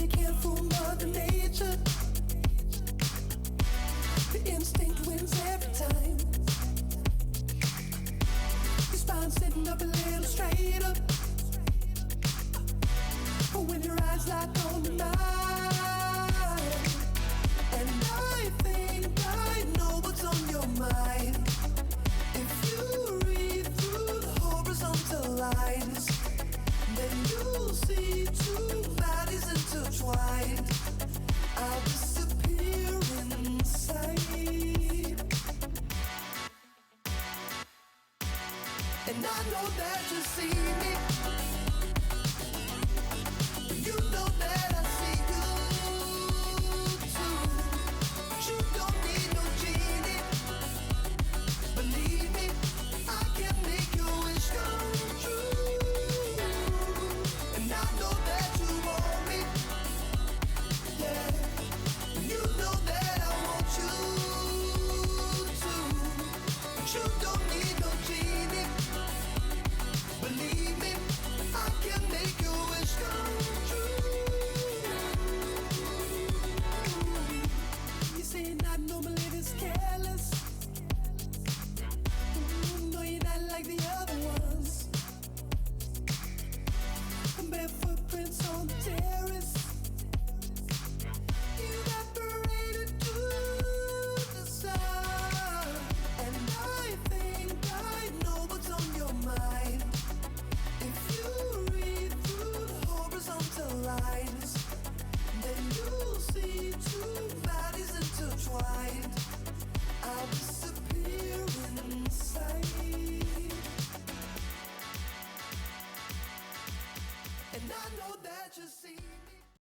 you can't fool Mother Nature. The instinct wins every time. Your spine sitting up a little straighter. When your eyes lock on mine, and I think I know what's on your mind. If you read through the horizontal lines, then you'll see two bodies intertwined. I'll disappear inside, and I know that you see me. You know that I see you too. You don't need no genie. Believe me, I can make your wish come true. And I know that you want me. Yeah. You know that I want you too. You don't need no genie. Believe me, I can make your wish come true. You say not normally this careless. No, you're not like the other ones. Bare footprints on the terrace. Evaporated to the sun. And I think I know what's on your mind. If you read through the horizontal lines, then you'll see two bodies intertwined.